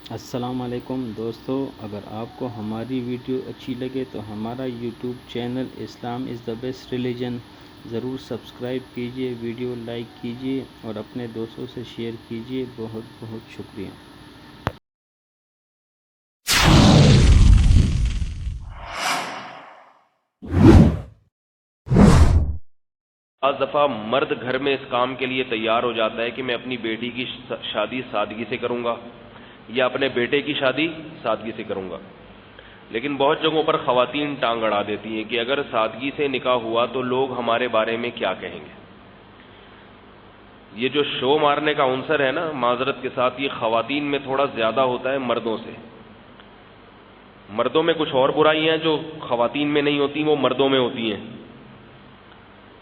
السلام علیکم دوستو، اگر آپ کو ہماری ویڈیو اچھی لگے تو ہمارا YouTube channel Islam is the best religion ضرور سبسکرائب کیجئے، ویڈیو لائک کیجئے اور اپنے دوستوں سے شیئر کیجئے۔ بہت بہت شکریہ۔ بعض دفعہ مرد گھر میں اس کام کے لیے تیار ہو جاتا ہے کہ میں اپنی بیٹی کی شادی سادگی سے کروں گا یا اپنے بیٹے کی شادی سادگی سے کروں گا، لیکن بہت جگہوں پر خواتین ٹانگ اڑا دیتی ہیں کہ اگر سادگی سے نکاح ہوا تو لوگ ہمارے بارے میں کیا کہیں گے۔ یہ جو شو مارنے کا عنصر ہے نا، معذرت کے ساتھ یہ خواتین میں تھوڑا زیادہ ہوتا ہے مردوں سے۔ مردوں میں کچھ اور برائیاں ہیں جو خواتین میں نہیں ہوتی، وہ مردوں میں ہوتی ہیں،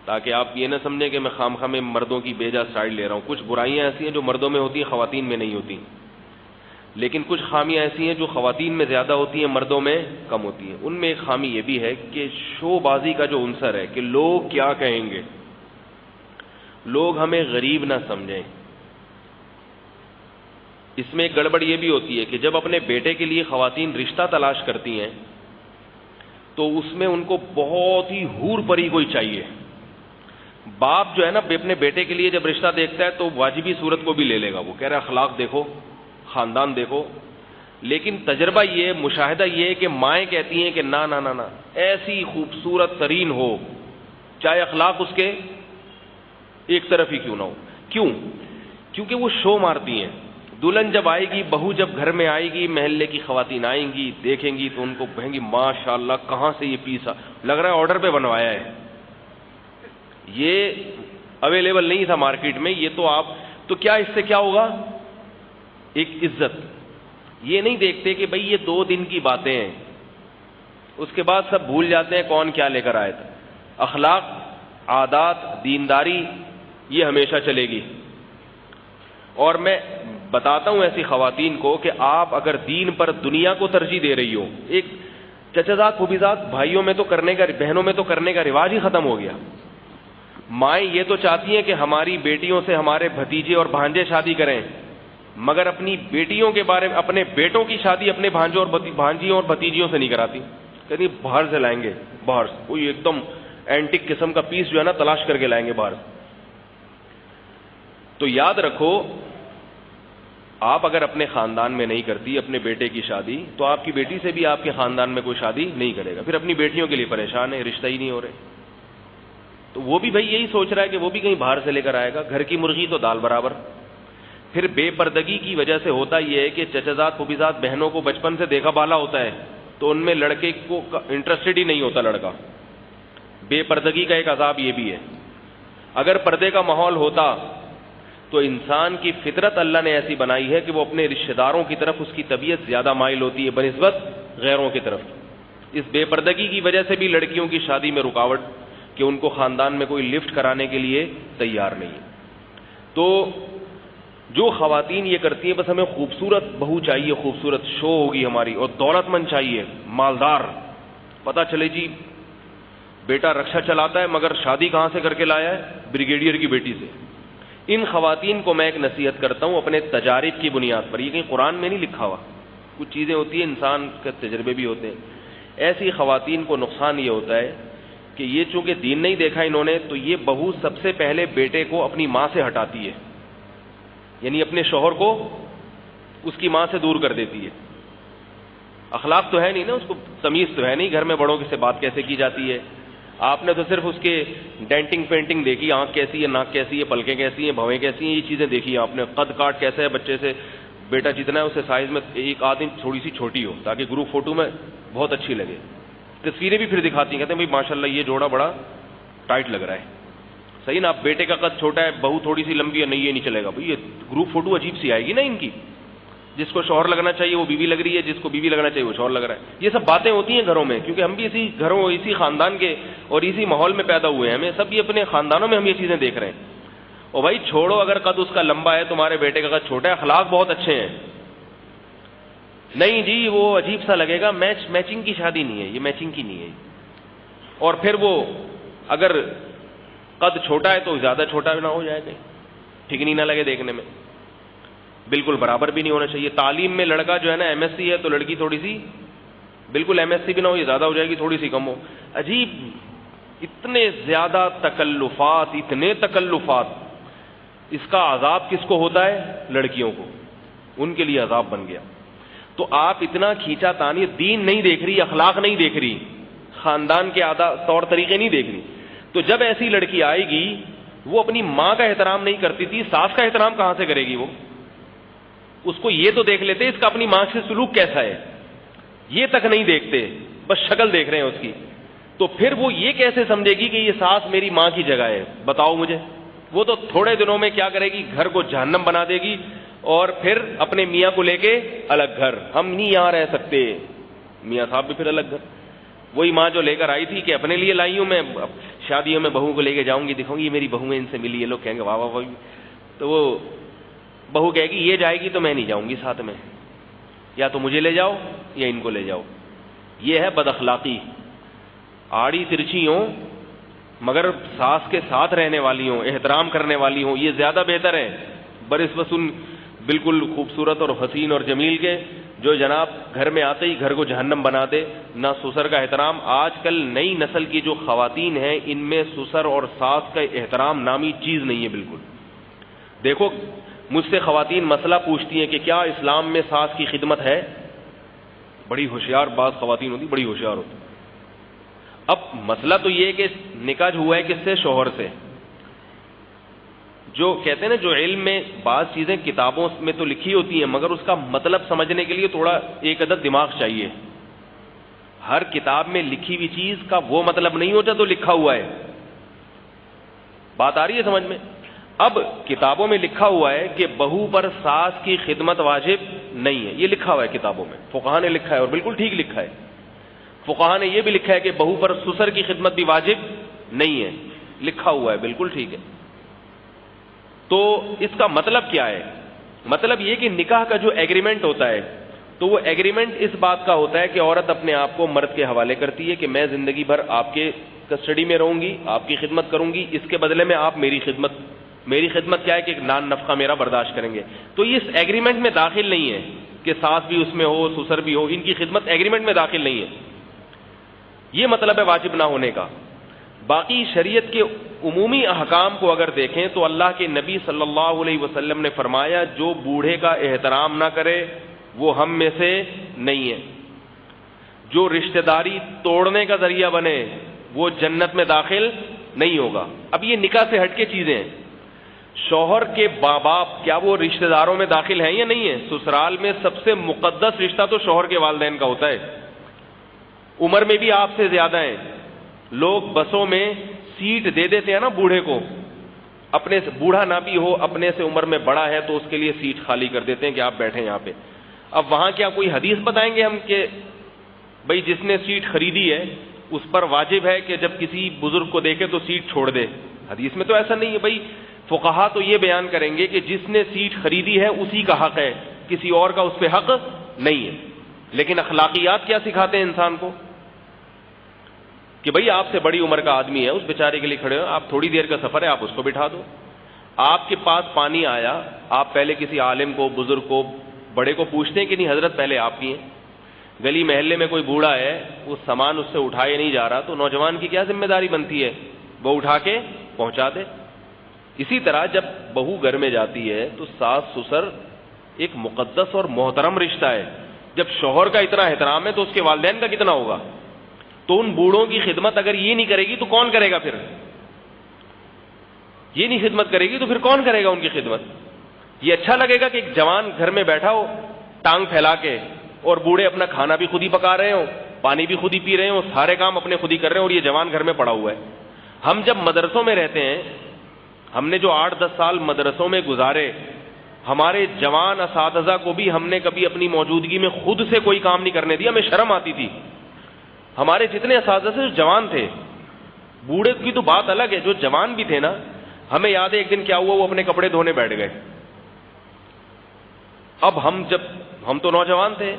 تاکہ آپ یہ نہ سمجھیں کہ میں خامخواہ میں مردوں کی بیجا سائڈ لے رہا ہوں۔ کچھ برائیاں ایسی ہیں جو مردوں میں ہوتی ہیں، خواتین میں نہیں ہوتی، لیکن کچھ خامیاں ایسی ہیں جو خواتین میں زیادہ ہوتی ہیں، مردوں میں کم ہوتی ہیں۔ ان میں ایک خامی یہ بھی ہے کہ شو بازی کا جو عنصر ہے کہ لوگ کیا کہیں گے، لوگ ہمیں غریب نہ سمجھیں۔ اس میں ایک گڑبڑ یہ بھی ہوتی ہے کہ جب اپنے بیٹے کے لیے خواتین رشتہ تلاش کرتی ہیں تو اس میں ان کو بہت ہی حور پری کوئی چاہیے۔ باپ جو ہے نا اپنے بیٹے کے لیے جب رشتہ دیکھتا ہے تو واجبی صورت کو بھی لے لے گا، وہ کہہ رہا ہے اخلاق دیکھو، خاندان دیکھو، لیکن تجربہ یہ، مشاہدہ یہ کہ مائیں کہتی ہیں کہ نہ نہ نہ نہ، ایسی خوبصورت ترین ہو چاہے اخلاق اس کے ایک طرف ہی کیوں نہ ہو۔ کیوں؟ کیونکہ وہ شو مارتی ہیں۔ دلہن جب آئے گی، بہو جب گھر میں آئے گی، محلے کی خواتین آئیں گی، دیکھیں گی تو ان کو کہیں گی ماشاءاللہ کہاں سے یہ پیس لگ رہا ہے آرڈر پہ بنوایا ہے، یہ اویلیبل نہیں تھا مارکیٹ میں، یہ تو کیا اس سے کیا ہوگا؟ ایک عزت۔ یہ نہیں دیکھتے کہ بھئی یہ 2 دن کی باتیں ہیں، اس کے بعد سب بھول جاتے ہیں کون کیا لے کر آیا تھا۔ اخلاق، عادات، دینداری یہ ہمیشہ چلے گی۔ اور میں بتاتا ہوں ایسی خواتین کو کہ آپ اگر دین پر دنیا کو ترجیح دے رہی ہو، ایک چچا زاد پھوپھی زاد بھائیوں میں تو کرنے کا، بہنوں میں تو کرنے کا رواج ہی ختم ہو گیا۔ مائیں یہ تو چاہتی ہیں کہ ہماری بیٹیوں سے ہمارے بھتیجے اور بھانجے شادی کریں، مگر اپنی بیٹیوں کے بارے میں، اپنے بیٹوں کی شادی اپنے بھانجوں اور بھانجیوں اور بھتیجیوں سے نہیں کراتی، کہتی باہر سے لائیں گے، باہر سے کوئی ایک دم اینٹک قسم کا پیس جو ہے نا تلاش کر کے لائیں گے باہر سے۔ تو یاد رکھو، آپ اگر اپنے خاندان میں نہیں کرتی اپنے بیٹے کی شادی تو آپ کی بیٹی سے بھی آپ کے خاندان میں کوئی شادی نہیں کرے گا، پھر اپنی بیٹیوں کے لیے پریشان ہے، رشتہ ہی نہیں ہو رہے۔ تو وہ بھی بھائی یہی سوچ رہا ہے کہ وہ بھی کہیں باہر سے لے کر آئے گا، گھر کی مرغی تو دال برابر۔ پھر بے پردگی کی وجہ سے ہوتا یہ ہے کہ چچا زاد پھوپھی زاد بہنوں کو بچپن سے دیکھا بالا ہوتا ہے تو ان میں لڑکے کو انٹرسٹڈ ہی نہیں ہوتا لڑکا۔ بے پردگی کا ایک عذاب یہ بھی ہے۔ اگر پردے کا ماحول ہوتا تو انسان کی فطرت اللہ نے ایسی بنائی ہے کہ وہ اپنے رشتہ داروں کی طرف اس کی طبیعت زیادہ مائل ہوتی ہے بنسبت غیروں کی طرف۔ اس بے پردگی کی وجہ سے بھی لڑکیوں کی شادی میں رکاوٹ کہ ان کو خاندان میں کوئی لفٹ کرانے کے لیے تیار نہیں ہے۔ تو جو خواتین یہ کرتی ہیں بس ہمیں خوبصورت بہو چاہیے، خوبصورت شو ہوگی ہماری، اور دولت مند چاہیے، مالدار، پتہ چلے جی بیٹا رکشا چلاتا ہے مگر شادی کہاں سے کر کے لایا ہے؟ بریگیڈیئر کی بیٹی سے۔ ان خواتین کو میں ایک نصیحت کرتا ہوں اپنے تجارب کی بنیاد پر، یہ کہیں قرآن میں نہیں لکھا ہوا، کچھ چیزیں ہوتی ہیں انسان کے تجربے بھی ہوتے ہیں۔ ایسی خواتین کو نقصان یہ ہوتا ہے کہ یہ چونکہ دین نہیں دیکھا انہوں نے، تو یہ بہو سب سے پہلے بیٹے کو اپنی ماں سے ہٹاتی ہے، یعنی اپنے شوہر کو اس کی ماں سے دور کر دیتی ہے۔ اخلاق تو ہے نہیں نا، اس کو تمیز تو ہے نہیں گھر میں بڑوں سے بات کیسے کی جاتی ہے۔ آپ نے تو صرف اس کے ڈینٹنگ پینٹنگ دیکھی، آنکھ کیسی ہے، ناک کیسی ہے، پلکیں کیسی ہیں، بھویں کیسی ہیں، یہ چیزیں دیکھی آپ نے۔ قد کاٹ کیسا ہے بچے سے، بیٹا جتنا ہے اسے سائز میں ایک آدھ انچ تھوڑی سی چھوٹی ہو تاکہ گروپ فوٹو میں بہت اچھی لگے۔ تصویریں بھی پھر دکھاتی ہیں، کہتے ہیں بھائی ماشاءاللہ یہ جوڑا بڑا ٹائٹ لگ رہا ہے۔ صحیح نا، بیٹے کا قد چھوٹا ہے، بہو تھوڑی سی لمبی ہے، نہیں یہ نہیں چلے گا بھائی، یہ گروپ فوٹو عجیب سی آئے گی نا ان کی۔ جس کو شوہر لگنا چاہیے وہ بیوی لگ رہی ہے، جس کو بیوی لگنا چاہیے وہ شوہر لگ رہا ہے۔ یہ سب باتیں ہوتی ہیں گھروں میں، کیونکہ ہم بھی اسی گھروں، اسی خاندان کے اور اسی ماحول میں پیدا ہوئے ہیں، ہمیں سب یہ اپنے خاندانوں میں ہم یہ چیزیں دیکھ رہے ہیں۔ اور بھائی چھوڑو اگر قد اس کا لمبا ہے، تمہارے بیٹے کا قد چھوٹا ہے، اخلاق بہت اچھے ہیں، نہیں جی وہ عجیب سا لگے گا، میچنگ کی شادی نہیں ہے یہ، میچنگ کی نہیں ہے۔ اور پھر وہ اگر قد چھوٹا ہے تو زیادہ چھوٹا نہ ہو جائے، کہیں ٹھیک نہیں نہ لگے دیکھنے میں۔ بالکل برابر بھی نہیں ہونا چاہیے. تعلیم میں لڑکا جو ہے نا ایم ایس سی ہے تو لڑکی تھوڑی سی بالکل ایم ایس سی بھی نہ ہو, یہ زیادہ ہو جائے گی, تھوڑی سی کم ہو. عجیب, اتنے زیادہ تکلفات, اتنے تکلفات. اس کا عذاب کس کو ہوتا ہے؟ لڑکیوں کو, ان کے لیے عذاب بن گیا. تو آپ اتنا کھینچا تانی, دین نہیں دیکھ رہی, اخلاق نہیں دیکھ رہی, خاندان کے طور طریقے نہیں دیکھ رہی. تو جب ایسی لڑکی آئے گی, وہ اپنی ماں کا احترام نہیں کرتی تھی, ساس کا احترام کہاں سے کرے گی؟ وہ اس کو یہ تو دیکھ لیتے اس کا اپنی ماں سے سلوک کیسا ہے, یہ تک نہیں دیکھتے, بس شکل دیکھ رہے ہیں اس کی. تو پھر وہ یہ کیسے سمجھے گی کہ یہ ساس میری ماں کی جگہ ہے؟ بتاؤ مجھے. وہ تو تھوڑے دنوں میں کیا کرے گی, گھر کو جہنم بنا دے گی, اور پھر اپنے میاں کو لے کے الگ گھر, ہم نہیں یہاں رہ سکتے, میاں صاحب بھی پھر الگ گھر. وہی ماں جو لے کر آئی تھی کہ اپنے لیے لائی ہوں میں, شادیوں میں بہو کو لے کے جاؤں گی, دکھاؤں گی یہ میری بہو ہے, ان سے ملی, یہ لوگ کہیں گے واہ واہ واہ, تو وہ بہو کہے گی یہ جائے گی تو میں نہیں جاؤں گی ساتھ میں, یا تو مجھے لے جاؤ یا ان کو لے جاؤ. یہ ہے بد اخلاقی. آڑی ترچھی ہوں مگر ساس کے ساتھ رہنے والی ہوں, احترام کرنے والی ہوں, یہ زیادہ بہتر ہے برسبس ان بالکل خوبصورت اور حسین اور جمیل کے, جو جناب گھر میں آتے ہی گھر کو جہنم بنا دے. نہ سسر کا احترام. آج کل نئی نسل کی جو خواتین ہیں ان میں سسر اور ساس کا احترام نامی چیز نہیں ہے بالکل. دیکھو مجھ سے خواتین مسئلہ پوچھتی ہیں کہ کیا اسلام میں ساس کی خدمت ہے؟ بڑی ہوشیار بعض خواتین ہوتی, بڑی ہوشیار ہوتی. اب مسئلہ تو یہ ہے کہ نکاح ہوا ہے کس سے؟ شوہر سے. جو کہتے ہیں نا, جو علم میں بعض چیزیں کتابوں میں تو لکھی ہوتی ہیں مگر اس کا مطلب سمجھنے کے لیے تھوڑا ایک عدد دماغ چاہیے. ہر کتاب میں لکھی ہوئی چیز کا وہ مطلب نہیں ہوتا تو لکھا ہوا ہے. بات آ رہی ہے سمجھ میں؟ اب کتابوں میں لکھا ہوا ہے کہ بہو پر ساس کی خدمت واجب نہیں ہے, یہ لکھا ہوا ہے کتابوں میں, فقہا نے لکھا ہے اور بالکل ٹھیک لکھا ہے. فقہا نے یہ بھی لکھا ہے کہ بہو پر سسر کی خدمت بھی واجب نہیں ہے, لکھا ہوا ہے, بالکل ٹھیک ہے. تو اس کا مطلب کیا ہے؟ مطلب یہ کہ نکاح کا جو ایگریمنٹ ہوتا ہے تو وہ ایگریمنٹ اس بات کا ہوتا ہے کہ عورت اپنے آپ کو مرد کے حوالے کرتی ہے کہ میں زندگی بھر آپ کے کسٹڈی میں رہوں گی, آپ کی خدمت کروں گی, اس کے بدلے میں آپ میری خدمت کیا ہے کہ نان نفقہ میرا برداشت کریں گے. تو یہ اس ایگریمنٹ میں داخل نہیں ہے کہ ساس بھی اس میں ہو, سسر بھی ہو, ان کی خدمت ایگریمنٹ میں داخل نہیں ہے. یہ مطلب ہے واجب نہ ہونے کا. باقی شریعت کے عمومی احکام کو اگر دیکھیں تو اللہ کے نبی صلی اللہ علیہ وسلم نے فرمایا جو بوڑھے کا احترام نہ کرے وہ ہم میں سے نہیں ہے, جو رشتہ داری توڑنے کا ذریعہ بنے وہ جنت میں داخل نہیں ہوگا. اب یہ نکاح سے ہٹ کے چیزیں ہیں. شوہر کے ماں باپ کیا وہ رشتہ داروں میں داخل ہیں یا نہیں ہیں؟ سسرال میں سب سے مقدس رشتہ تو شوہر کے والدین کا ہوتا ہے. عمر میں بھی آپ سے زیادہ ہیں. لوگ بسوں میں سیٹ دے دیتے ہیں نا بوڑھے کو, اپنے سے بوڑھا نہ بھی ہو, اپنے سے عمر میں بڑا ہے تو اس کے لیے سیٹ خالی کر دیتے ہیں کہ آپ بیٹھیں یہاں پہ. اب وہاں کیا کوئی حدیث بتائیں گے ہم کہ بھئی جس نے سیٹ خریدی ہے اس پر واجب ہے کہ جب کسی بزرگ کو دیکھے تو سیٹ چھوڑ دے؟ حدیث میں تو ایسا نہیں ہے. بھئی فقہا تو یہ بیان کریں گے کہ جس نے سیٹ خریدی ہے اسی کا حق ہے, کسی اور کا اس پہ حق نہیں ہے. لیکن اخلاقیات کیا سکھاتے ہیں انسان کو کہ بھئی آپ سے بڑی عمر کا آدمی ہے, اس بیچارے کے لیے کھڑے ہو, آپ تھوڑی دیر کا سفر ہے, آپ اس کو بٹھا دو. آپ کے پاس پانی آیا, آپ پہلے کسی عالم کو, بزرگ کو, بڑے کو پوچھتے ہیں کہ نہیں حضرت پہلے آپ پیئیں. گلی محلے میں کوئی بوڑھا ہے, وہ سامان اس سے اٹھائے نہیں جا رہا, تو نوجوان کی کیا ذمہ داری بنتی ہے؟ وہ اٹھا کے پہنچا دے. اسی طرح جب بہو گھر میں جاتی ہے تو ساس سسر ایک مقدس اور محترم رشتہ ہے. جب شوہر کا اتنا احترام ہے تو اس کے والدین کا کتنا ہوگا؟ تو ان بوڑھوں کی خدمت اگر یہ نہیں کرے گی تو کون کرے گا؟ پھر یہ نہیں خدمت کرے گی تو پھر کون کرے گا ان کی خدمت؟ یہ اچھا لگے گا کہ ایک جوان گھر میں بیٹھا ہو ٹانگ پھیلا کے, اور بوڑھے اپنا کھانا بھی خود ہی پکا رہے ہوں, پانی بھی خود ہی پی رہے ہوں, سارے کام اپنے خود ہی کر رہے ہیں, اور یہ جوان گھر میں پڑا ہوا ہے؟ ہم جب مدرسوں میں رہتے ہیں, ہم نے جو 8-10 سال مدرسوں میں گزارے, ہمارے جوان اساتذہ کو بھی ہم نے کبھی اپنی موجودگی میں خود سے کوئی کام نہیں کرنے دیا, ہمیں شرم آتی تھی. ہمارے جتنے اساتذہ سے جو جوان تھے, بوڑھے کی تو بات الگ ہے, جو جوان بھی تھے نا, ہمیں یاد ہے ایک دن کیا ہوا, وہ اپنے کپڑے دھونے بیٹھ گئے. اب ہم تو نوجوان تھے,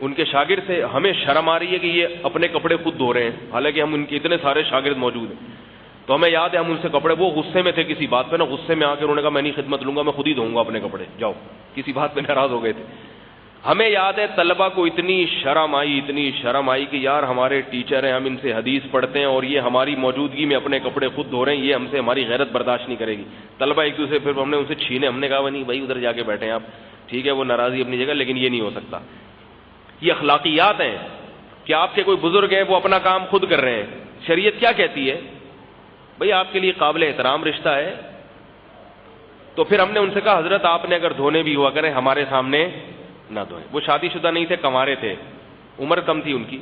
ان کے شاگرد تھے, ہمیں شرم آ رہی ہے کہ یہ اپنے کپڑے خود دھو رہے ہیں, حالانکہ ہم ان کے اتنے سارے شاگرد موجود ہیں. تو ہمیں یاد ہے ہم ان سے کپڑے, وہ غصے میں تھے کسی بات پہ نا, غصے میں آ کے انہوں نے کہا میں نہیں خدمت لوں گا, میں خود ہی دھوؤں گا اپنے کپڑے, جاؤ, کسی بات پہ ناراض ہو گئے تھے. ہمیں یاد ہے طلبہ کو اتنی شرم آئی کہ یار ہمارے ٹیچر ہیں, ہم ان سے حدیث پڑھتے ہیں اور یہ ہماری موجودگی میں اپنے کپڑے خود دھو رہے ہیں, یہ ہم سے ہماری غیرت برداشت نہیں کرے گی. طلبہ ایک دوسرے, پھر ہم نے ان سے چھینے, ہم نے کہا نہیں بھائی ادھر جا کے بیٹھے ہیں آپ, ٹھیک ہے وہ ناراضی اپنی جگہ, لیکن یہ نہیں ہو سکتا. یہ اخلاقیات ہیں کہ آپ کے کوئی بزرگ ہیں وہ اپنا کام خود کر رہے ہیں, شریعت کیا کہتی ہے بھئی آپ کے لیے قابل احترام رشتہ ہے. تو پھر ہم نے ان سے کہا حضرت آپ نے اگر دھونے بھی ہوا کریں ہمارے سامنے نہ دھوئیں. وہ شادی شدہ نہیں تھے, کنوارے تھے, عمر کم تھی ان کی.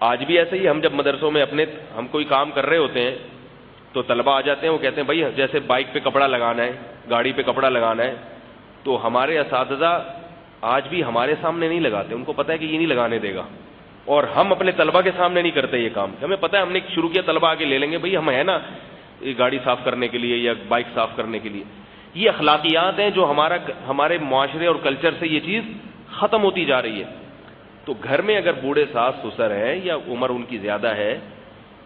آج بھی ایسے ہی, ہم جب مدرسوں میں ہم کوئی کام کر رہے ہوتے ہیں تو طلبہ آ جاتے ہیں, وہ کہتے ہیں بھائی جیسے بائک پہ کپڑا لگانا ہے, گاڑی پہ کپڑا لگانا ہے, تو ہمارے اساتذہ آج بھی ہمارے سامنے نہیں لگاتے, ان کو پتہ ہے کہ یہ نہیں لگانے دے گا, اور ہم اپنے طلبہ کے سامنے نہیں کرتے یہ کام. ہمیں پتہ ہے ہم نے شروع کیا, طلبہ آگے لے لیں گے, بھئی ہم ہیں نا گاڑی صاف کرنے کے لیے یا بائک صاف کرنے کے لیے. یہ اخلاقیات ہیں جو ہمارے معاشرے اور کلچر سے یہ چیز ختم ہوتی جا رہی ہے. تو گھر میں اگر بوڑھے ساس سسر ہیں یا عمر ان کی زیادہ ہے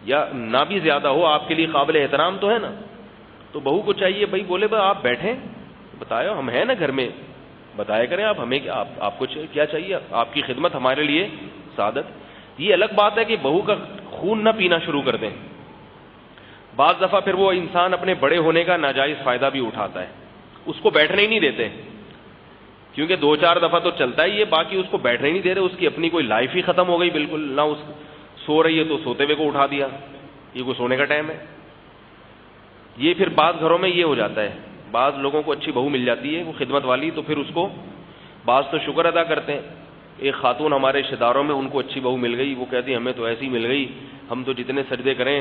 یا نہ بھی زیادہ ہو, آپ کے لیے قابل احترام تو ہے نا, تو بہو کو چاہیے بھائی بولے بھائی آپ بیٹھیں, بتایا ہم ہیں نا گھر میں, بتایا کریں آپ ہمیں آپ کو کیا چاہیے, آپ کی خدمت ہمارے لیے سعادت. یہ الگ بات ہے کہ بہو کا خون نہ پینا شروع کر دیں. بعض دفعہ پھر وہ انسان اپنے بڑے ہونے کا ناجائز فائدہ بھی اٹھاتا ہے, اس کو بیٹھنے ہی نہیں دیتے, کیونکہ 2-4 دفعہ تو چلتا ہی ہے, باقی اس کو بیٹھنے ہی نہیں دے رہے, اس کی اپنی کوئی لائف ہی ختم ہو گئی بالکل. نہ اس سو رہی ہے تو سوتے ہوئے کو اٹھا دیا, یہ کوئی سونے کا ٹائم ہے. یہ پھر بعض گھروں میں یہ ہو جاتا ہے, بعض لوگوں کو اچھی بہو مل جاتی ہے وہ خدمت والی, تو پھر اس کو بعض تو شکر ادا کرتے ہیں. ایک خاتون ہمارے رشتے داروں میں, ان کو اچھی بہو مل گئی, وہ کہتی ہمیں تو ایسی مل گئی, ہم تو جتنے سجدے کریں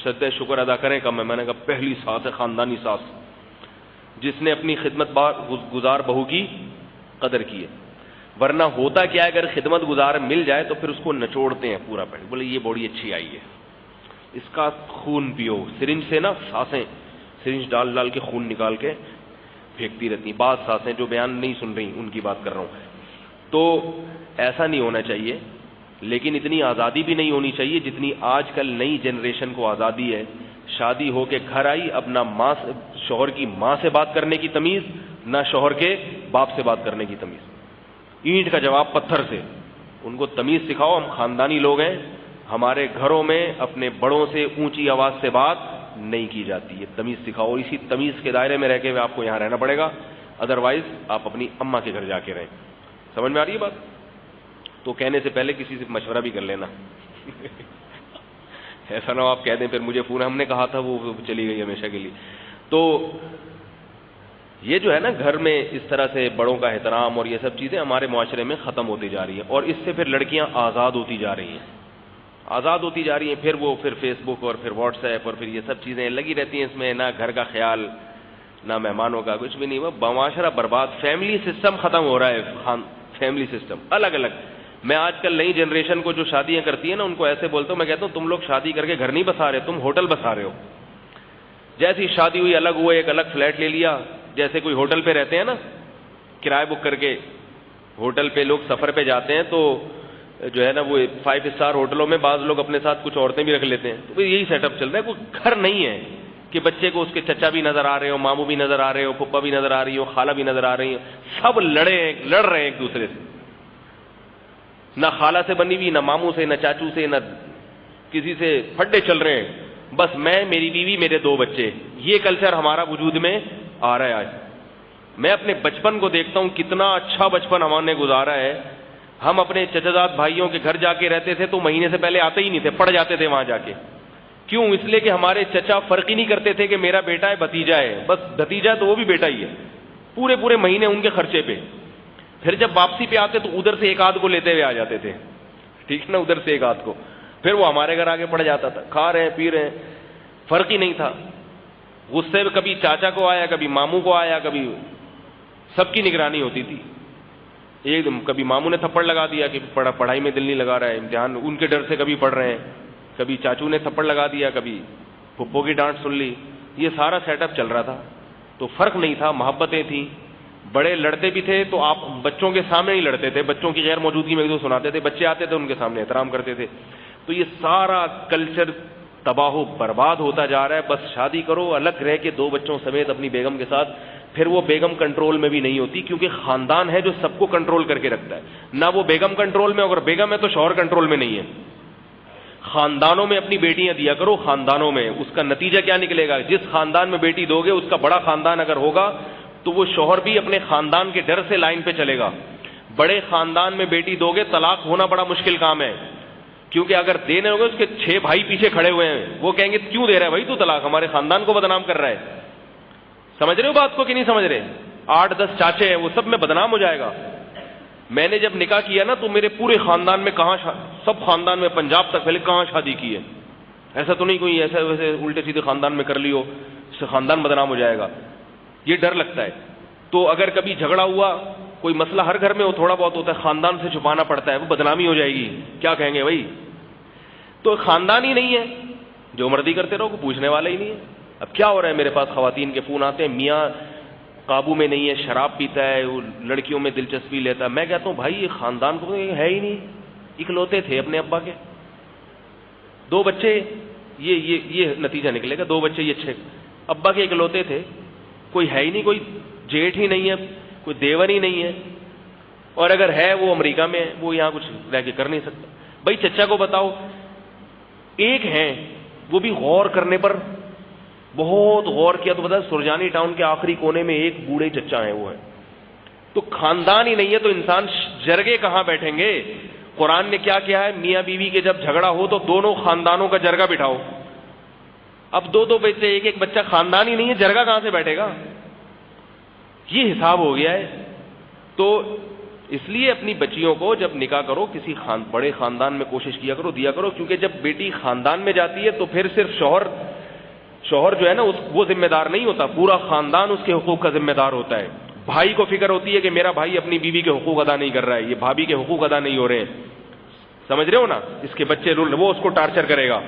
سجدے شکر ادا کریں کم ہے. میں نے کہا پہلی ساس ہے خاندانی ساس, جس نے اپنی خدمت گزار بہو کی قدر کی ہے. ورنہ ہوتا کیا ہے, اگر خدمت گزار مل جائے تو پھر اس کو نچوڑتے ہیں پورا پیٹ, بولے یہ بڑی اچھی آئی ہے, اس کا خون پیو, سرنج سے نا سانسیں سرنج ڈال کے خون نکال کے پھینکتی رہتی. بعض سانسیں جو بیان نہیں سن رہی ان کی بات کر رہا ہوں. تو ایسا نہیں ہونا چاہیے, لیکن اتنی آزادی بھی نہیں ہونی چاہیے جتنی آج کل نئی جنریشن کو آزادی ہے. شادی ہو کے گھر آئی, اپنا شوہر کی ماں سے بات کرنے کی تمیز, نہ شوہر کے باپ سے بات کرنے کی تمیز. اینٹ کا جواب پتھر سے. ان کو تمیز سکھاؤ, ہم خاندانی لوگ ہیں, ہمارے گھروں میں اپنے بڑوں سے اونچی آواز سے بات نہیں کی جاتی ہے, تمیز سکھاؤ. اسی تمیز کے دائرے میں رہ کے آپ کو یہاں رہنا پڑے گا, ادروائز آپ اپنی اماں کے گھر جا کے رہیں. سمجھ میں آ رہی ہے بات؟ تو کہنے سے پہلے کسی سے مشورہ بھی کر لینا. ایسا نہ ہو آپ کہہ دیں پھر مجھے فون ہم نے کہا تھا وہ چلی گئی ہمیشہ کے لیے. تو یہ جو ہے نا گھر میں اس طرح سے بڑوں کا احترام اور یہ سب چیزیں ہمارے معاشرے میں ختم ہوتی جا رہی ہیں, اور اس سے پھر لڑکیاں آزاد ہوتی جا رہی ہیں, پھر فیس بک اور پھر واٹس ایپ اور پھر یہ سب چیزیں لگی رہتی ہیں. اس میں نہ گھر کا خیال نہ مہمانوں کا, کچھ بھی نہیں. وہ معاشرہ برباد, فیملی سسٹم ختم ہو رہا ہے. فیملی سسٹم الگ الگ. میں آج کل نئی جنریشن کو جو شادیاں کرتی ہیں نا ان کو ایسے بولتا ہوں, میں کہتا ہوں تم لوگ شادی کر کے گھر نہیں بسا رہے, تم ہوٹل بسا رہے ہو. جیسی شادی ہوئی الگ ہوئے, ایک الگ فلیٹ لے لیا, جیسے کوئی ہوٹل پہ رہتے ہیں نا کرایہ بک کر کے. ہوٹل پہ لوگ سفر پہ جاتے ہیں تو جو ہے نا وہ 5 اسٹار ہوٹلوں میں بعض لوگ اپنے ساتھ کچھ عورتیں بھی رکھ لیتے ہیں. تو یہی سیٹ اپ چل رہا ہے. کوئی گھر نہیں ہے کہ بچے کو اس کے چچا بھی نظر آ رہے ہو, ماموں بھی نظر آ رہے ہو, پھپھا بھی نظر آ رہی ہو, خالہ بھی نظر آ رہی ہو. سب لڑ رہے ہیں ایک دوسرے سے. نہ خالہ سے بنی ہوئی, نہ ماموں سے, نہ چاچو سے, نہ کسی سے پھڈے چل رہے ہیں. بس میں, میری بیوی, میرے 2 بچے. یہ کلچر ہمارا وجود میں آ رہا ہے آج. میں اپنے بچپن کو دیکھتا ہوں, کتنا اچھا بچپن ہم نے گزارا ہے. ہم اپنے چچازاد بھائیوں کے گھر جا کے رہتے تھے تو مہینے سے پہلے آتے ہی نہیں تھے, پڑ جاتے تھے وہاں جا کے. کیوں؟ اس لیے کہ ہمارے چچا فرق ہی نہیں کرتے تھے کہ میرا بیٹا ہے بھتیجا ہے, بس بھتیجا تو وہ بھی بیٹا ہی ہے. پورے مہینے ان کے خرچے پہ. پھر جب واپسی پہ آتے تو ادھر سے ایک آدھ کو لیتے ہوئے آ جاتے تھے, ٹھیک نا, ادھر سے ایک آدھ کو. پھر وہ ہمارے گھر آگے پڑ جاتا تھا, کھا رہے ہیں پی رہے ہیں, فرق ہی نہیں تھا. غصے میں کبھی چاچا کو آیا, کبھی ماموں کو آیا, کبھی سب کی نگرانی ہوتی تھی. ایک دم کبھی ماموں نے تھپڑ لگا دیا کہ پڑھائی میں دل نہیں لگا رہا ہے, امتحان ان کے ڈر سے کبھی پڑھ رہے ہیں, کبھی چاچو نے تھپڑ لگا دیا, کبھی پھپھو کی ڈانٹ سن لی. یہ سارا سیٹ اپ چل رہا تھا. تو فرق نہیں تھا, محبتیں تھیں. بڑے لڑتے بھی تھے تو آپ بچوں کے سامنے نہیں لڑتے تھے, بچوں کی غیر موجودگی میں ایک دو سناتے تھے, بچے آتے تھے ان کے سامنے احترام کرتے تھے. تو یہ سارا کلچر تباہ و برباد ہوتا جا رہا ہے. بس شادی کرو, الگ رہ کے 2 بچوں سمیت اپنی بیگم کے ساتھ, پھر وہ بیگم کنٹرول میں بھی نہیں ہوتی, کیونکہ خاندان ہے جو سب کو کنٹرول کر کے رکھتا ہے. نہ وہ بیگم کنٹرول میں, اگر بیگم ہے تو شوہر کنٹرول میں نہیں ہے. خاندانوں میں اپنی بیٹیاں دیا کرو, خاندانوں میں. اس کا نتیجہ کیا نکلے گا؟ جس خاندان میں بیٹی دو گے, اس کا بڑا خاندان اگر ہوگا تو وہ شوہر بھی اپنے خاندان کے ڈر سے لائن پہ چلے گا. بڑے خاندان میں بیٹی دو گے, طلاق ہونا بڑا مشکل کام ہے, کیونکہ اگر دینے ہوگے, اس کے 6 بھائی پیچھے کھڑے ہوئے ہیں, وہ کہیں گے کیوں دے رہا ہے بھائی تو طلاق, ہمارے خاندان کو بدنام کر رہا ہے. سمجھ رہے ہو بات کو کہ نہیں سمجھ رہے؟ 8-10 چاچے ہیں, وہ سب میں بدنام ہو جائے گا. میں نے جب نکاح کیا نا تو میرے پورے خاندان میں سب خاندان میں پنجاب تک پہلے کہاں شادی کی ہے. ایسا تو نہیں کوئی ایسا ویسے الٹے سیدھے خاندان میں کر لی ہو, اس سے خاندان بدنام ہو جائے گا, یہ ڈر لگتا ہے. تو اگر کبھی جھگڑا ہوا, کوئی مسئلہ ہر گھر میں وہ تھوڑا بہت ہوتا ہے, خاندان سے چھپانا پڑتا ہے, وہ بدنامی ہو جائے گی, کیا کہیں گے بھائی. تو خاندان ہی نہیں ہے, جو مرضی کرتے رہو, کوئی پوچھنے والا ہی نہیں ہے. اب کیا ہو رہا ہے, میرے پاس خواتین کے فون آتے ہیں, میاں قابو میں نہیں ہے, شراب پیتا ہے, وہ لڑکیوں میں دلچسپی لیتا ہے. میں کہتا ہوں بھائی یہ خاندان کو ہے ہی نہیں, اکلوتے تھے اپنے ابا کے, 2 بچے, یہ نتیجہ نکلے گا. 2 بچے یہ 6 ابا کے اکلوتے تھے, کوئی ہے ہی نہیں, کوئی جیٹھ ہی نہیں ہے, کوئی دیور ہی نہیں ہے, اور اگر ہے وہ امریکہ میں ہے, وہ یہاں کچھ رہ کے کر نہیں سکتا. بھائی چچا کو بتاؤ, ایک ہیں وہ بھی غور کرنے پر بہت غور کیا تو بتا, سرجانی ٹاؤن کے آخری کونے میں ایک بوڑھے چچا ہیں, وہ ہیں. تو خاندان ہی نہیں ہے تو انسان جرگے کہاں بیٹھیں گے؟ قرآن نے کیا کیا ہے, میاں بیوی کے جب جھگڑا ہو تو دونوں خاندانوں کا جرگہ بٹھاؤ. اب 2 بچے, ایک بچہ, خاندان ہی نہیں ہے, جرگہ کہاں سے بیٹھے گا؟ یہ حساب ہو گیا ہے. تو اس لیے اپنی بچیوں کو جب نکاح کرو کسی بڑے خاندان میں کوشش کیا کرو, دیا کرو, کیونکہ جب بیٹی خاندان میں جاتی ہے تو پھر صرف شوہر جو ہے نا وہ ذمہ دار نہیں ہوتا, پورا خاندان اس کے حقوق کا ذمہ دار ہوتا ہے. بھائی کو فکر ہوتی ہے کہ میرا بھائی اپنی بیوی کے حقوق ادا نہیں کر رہا ہے, یہ بھابھی کے حقوق ادا نہیں ہو رہے ہیں, سمجھ رہے ہو نا, اس کے بچے وہ اس کو ٹارچر کرے گا,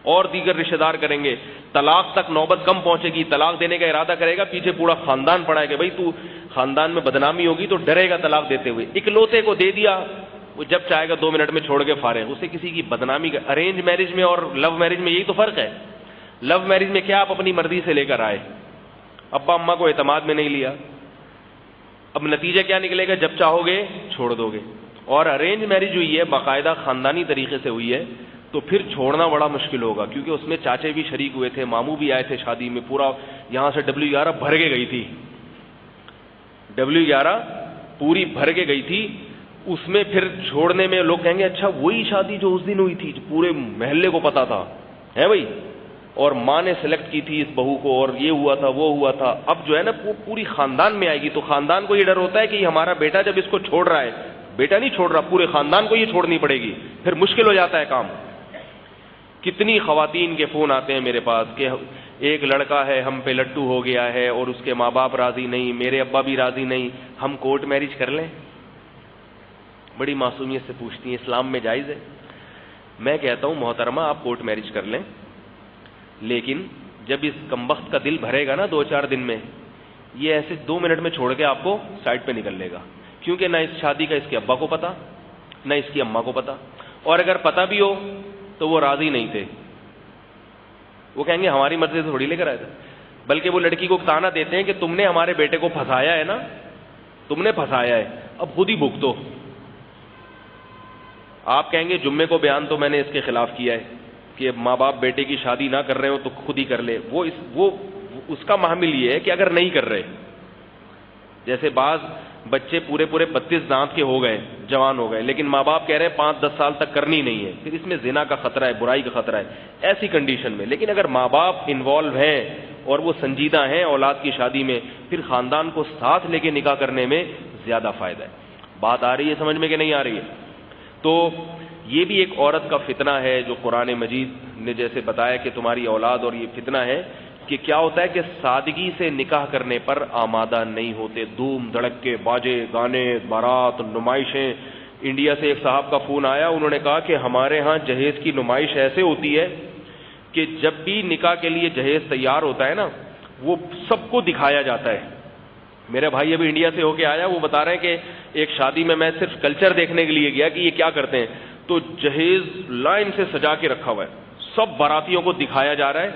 اور دیگر رشتہ دار کریں گے, طلاق تک نوبت کم پہنچے گی, طلاق دینے کا ارادہ کرے گا, پیچھے پورا خاندان پڑا ہے کہ بھائی تو خاندان میں بدنامی ہوگی تو ڈرے گا طلاق دیتے ہوئے. اکلوتے کو دے دیا, وہ جب چاہے گا 2 منٹ میں چھوڑ کے فارغ, اسے کسی کی بدنامی کا. ارینج میرج میں اور لو میرج میں یہی تو فرق ہے. لو میرج میں کیا آپ اپنی مرضی سے لے کر آئے, ابا اماں کو اعتماد میں نہیں لیا, اب نتیجہ کیا نکلے گا, جب چاہو گے چھوڑ دو گے. اور ارینج میرج ہوئی ہے, باقاعدہ خاندانی طریقے سے ہوئی ہے, تو پھر چھوڑنا بڑا مشکل ہوگا, کیونکہ اس میں چاچے بھی شریک ہوئے تھے, ماموں بھی آئے تھے شادی میں, پورا یہاں سے W11 بھر کے گئی تھی, W11 پوری بھر کے گئی تھی. اس میں پھر چھوڑنے میں لوگ کہیں گے اچھا وہی شادی جو اس دن ہوئی تھی, جو پورے محلے کو پتا تھا ہے بھائی, اور ماں نے سلیکٹ کی تھی اس بہو کو, اور یہ ہوا تھا وہ ہوا تھا. اب جو ہے نا وہ پوری خاندان میں آئے گی, تو خاندان کو یہ ڈر ہوتا ہے کہ ہمارا بیٹا جب اس کو چھوڑ رہا ہے, بیٹا نہیں چھوڑ رہا, پورے خاندان کو یہ چھوڑنی پڑے گی, پھر مشکل ہو جاتا ہے کام. کتنی خواتین کے فون آتے ہیں میرے پاس کہ ایک لڑکا ہے ہم پہ لٹو ہو گیا ہے اور اس کے ماں باپ راضی نہیں, میرے ابا بھی راضی نہیں, ہم کورٹ میرج کر لیں. بڑی معصومیت سے پوچھتی ہیں اسلام میں جائز ہے؟ میں کہتا ہوں محترمہ آپ کورٹ میرج کر لیں, لیکن جب اس کمبخت کا دل بھرے گا نا 2-4 دن میں, یہ ایسے 2 منٹ میں چھوڑ کے آپ کو سائڈ پہ نکل لے گا, کیونکہ نہ اس شادی کا اس کے ابا کو پتا, نہ اس کی اماں کو پتا, اور اگر پتا بھی ہو تو وہ راضی نہیں تھے, وہ کہیں گے ہماری مرضی سے تھوڑی لے کر آئے تھے. بلکہ وہ لڑکی کو تانا دیتے ہیں کہ تم نے ہمارے بیٹے کو پھنسایا ہے نا, تم نے پھنسایا ہے, اب خود ہی بھگتو. آپ کہیں گے جمعے کو بیان تو میں نے اس کے خلاف کیا ہے کہ ماں باپ بیٹے کی شادی نہ کر رہے ہو تو خود ہی کر لے. وہ اس کا محمل یہ ہے کہ اگر نہیں کر رہے, جیسے بعض بچے پورے 32 دانت کے ہو گئے, جوان ہو گئے, لیکن ماں باپ کہہ رہے ہیں 5-10 سال تک کرنی نہیں ہے, پھر اس میں زنا کا خطرہ ہے, برائی کا خطرہ ہے, ایسی کنڈیشن میں. لیکن اگر ماں باپ انوالو ہیں اور وہ سنجیدہ ہیں اولاد کی شادی میں, پھر خاندان کو ساتھ لے کے نکاح کرنے میں زیادہ فائدہ ہے. بات آ رہی ہے سمجھ میں کہ نہیں آ رہی ہے؟ تو یہ بھی ایک عورت کا فتنہ ہے جو قرآن مجید نے جیسے بتایا کہ تمہاری اولاد, اور یہ فتنہ ہے کہ کیا ہوتا ہے کہ سادگی سے نکاح کرنے پر آمادہ نہیں ہوتے. دھوم دھڑک کے باجے گانے, بارات, نمائشیں. انڈیا سے ایک صاحب کا فون آیا, انہوں نے کہا کہ ہمارے ہاں جہیز کی نمائش ایسے ہوتی ہے کہ جب بھی نکاح کے لیے جہیز تیار ہوتا ہے نا, وہ سب کو دکھایا جاتا ہے. میرا بھائی ابھی انڈیا سے ہو کے آیا, وہ بتا رہے ہیں کہ ایک شادی میں صرف کلچر دیکھنے کے لیے گیا کہ یہ کیا کرتے ہیں, تو جہیز لائن سے سجا کے رکھا ہوا ہے, سب باراتیوں کو دکھایا جا رہا ہے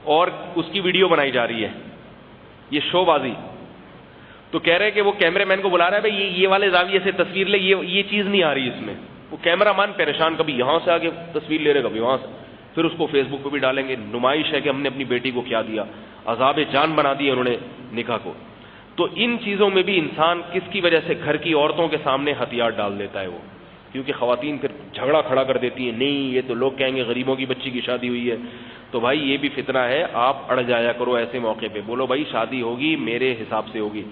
اور اس کی ویڈیو بنائی جا رہی ہے، یہ شو بازی. تو کہہ رہے کہ وہ کیمرے مین کو بلا رہا ہے بھائی یہ والے زاویے سے تصویر لے، یہ چیز نہیں آ رہی اس میں. وہ کیمرہ مین پریشان، کبھی یہاں سے آگے تصویر لے رہے کبھی وہاں سے. پھر اس کو فیس بک پہ بھی ڈالیں گے، نمائش ہے کہ ہم نے اپنی بیٹی کو کیا دیا، عذاب جان بنا دی انہوں نے نکاح کو. تو ان چیزوں میں بھی انسان کس کی وجہ سے گھر کی عورتوں کے سامنے ہتھیار ڈال دیتا ہے وہ، کیونکہ خواتین پھر جھگڑا کھڑا کر دیتی ہیں، نہیں یہ تو لوگ کہیں گے غریبوں کی بچی کی شادی ہوئی ہے. تو بھائی یہ بھی فتنہ ہے، آپ اڑ جایا کرو ایسے موقع پہ، بولو بھائی شادی ہوگی میرے حساب سے ہوگی.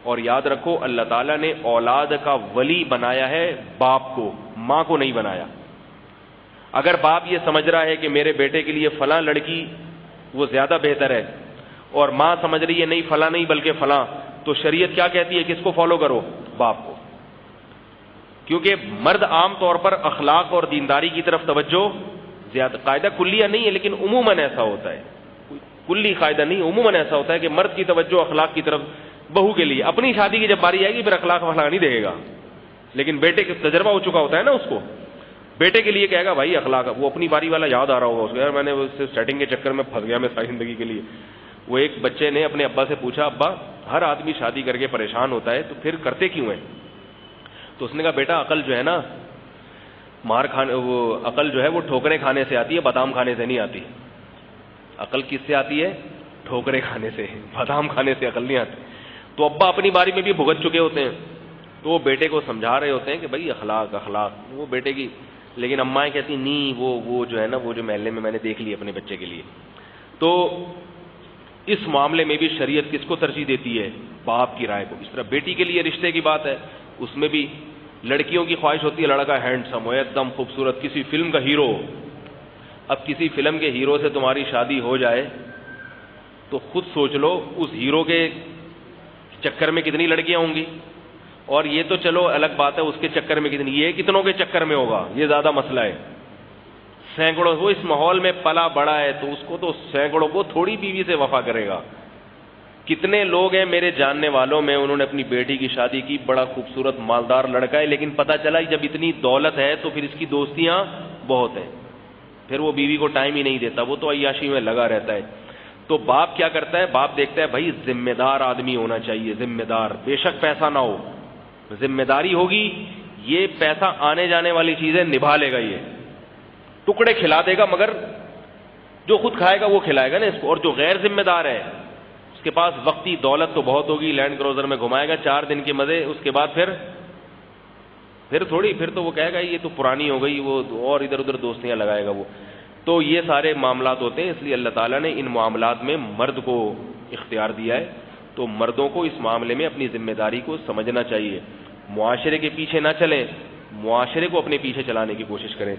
اور یاد رکھو اللہ تعالیٰ نے اولاد کا ولی بنایا ہے باپ کو، ماں کو نہیں بنایا. اگر باپ یہ سمجھ رہا ہے کہ میرے بیٹے کے لیے فلاں لڑکی وہ زیادہ بہتر ہے اور ماں سمجھ رہی ہے نہیں فلاں نہیں بلکہ فلاں، تو شریعت کیا کہتی ہے؟ کس کو فالو کرو؟ باپ کو. کیونکہ مرد عام طور پر اخلاق اور دینداری کی طرف توجہ زیادہ، قاعدہ کلیہ نہیں ہے لیکن عموماً ایسا ہوتا ہے، کلی قاعدہ نہیں، عموماً ایسا ہوتا ہے کہ مرد کی توجہ اخلاق کی طرف بہو کے لیے. اپنی شادی کی جب باری آئے گی پھر اخلاق نہیں دیکھے گا، لیکن بیٹے کا تجربہ ہو چکا ہوتا ہے نا، اس کو بیٹے کے لیے کہے گا بھائی اخلاق. وہ اپنی باری والا یاد آ رہا ہوگا اس کو، یار میں نے اس سے سیٹنگ کے چکر میں پھنس گیا میں ساری زندگی کے لیے. وہ ایک بچے نے اپنے ابا سے پوچھا، ابا ہر آدمی شادی کر کے پریشان ہوتا ہے تو پھر کرتے کیوں ہیں؟ تو اس نے کہا بیٹا عقل جو ہے نا مار کھانے، وہ عقل جو ہے وہ ٹھوکریں کھانے سے آتی ہے، بادام کھانے سے نہیں آتی. عقل کس سے آتی ہے؟ ٹھوکریں کھانے سے، بادام کھانے سے عقل نہیں آتی. تو ابا اپنی باری میں بھی بھگت چکے ہوتے ہیں، تو وہ بیٹے کو سمجھا رہے ہوتے ہیں کہ بھائی اخلاق اخلاق، وہ بیٹے کی، لیکن امائیں کہتی نہیں وہ جو ہے نا وہ جو محلے میں نے دیکھ لی اپنے بچے کے لیے. تو اس معاملے میں بھی شریعت کس کو ترجیح دیتی ہے؟ باپ کی رائے کو. اس طرح بیٹی کے لیے رشتے کی بات ہے، اس میں بھی لڑکیوں کی خواہش ہوتی ہے لڑکا ہینڈسم ہو، ایک دم خوبصورت، کسی فلم کا ہیرو. اب کسی فلم کے ہیرو سے تمہاری شادی ہو جائے تو خود سوچ لو اس ہیرو کے چکر میں کتنی لڑکیاں ہوں گی. اور یہ تو چلو الگ بات ہے اس کے چکر میں کتنی، یہ کتنوں کے چکر میں ہوگا یہ زیادہ مسئلہ ہے. سینکڑوں، وہ اس ماحول میں پلا بڑا ہے تو اس کو تو سینکڑوں، وہ تھوڑی بیوی سے وفا کرے گا. کتنے لوگ ہیں میرے جاننے والوں میں، انہوں نے اپنی بیٹی کی شادی کی، بڑا خوبصورت مالدار لڑکا ہے، لیکن پتہ چلا جب اتنی دولت ہے تو پھر اس کی دوستیاں بہت ہیں، پھر وہ بیوی کو ٹائم ہی نہیں دیتا، وہ تو عیاشی میں لگا رہتا ہے. تو باپ کیا کرتا ہے؟ باپ دیکھتا ہے بھائی ذمہ دار آدمی ہونا چاہیے، ذمہ دار، بے شک پیسہ نہ ہو، ذمہ داری ہوگی، یہ پیسہ آنے جانے والی چیزیں نبھا لے گا، یہ ٹکڑے کھلا دے گا مگر جو خود کھائے گا وہ کھلائے گا نا اس کو. اور جو غیر ذمہ دار ہے اس کے پاس وقتی دولت تو بہت ہوگی، لینڈ کروزر میں گھمائے گا 4 دن کے مزے، اس کے بعد پھر تھوڑی، پھر تو وہ کہے گا یہ تو پرانی ہو گئی، وہ اور ادھر ادھر دوستیاں لگائے گا وہ. تو یہ سارے معاملات ہوتے ہیں، اس لیے اللہ تعالیٰ نے ان معاملات میں مرد کو اختیار دیا ہے. تو مردوں کو اس معاملے میں اپنی ذمہ داری کو سمجھنا چاہیے، معاشرے کے پیچھے نہ چلیں، معاشرے کو اپنے پیچھے چلانے کی کوشش کریں.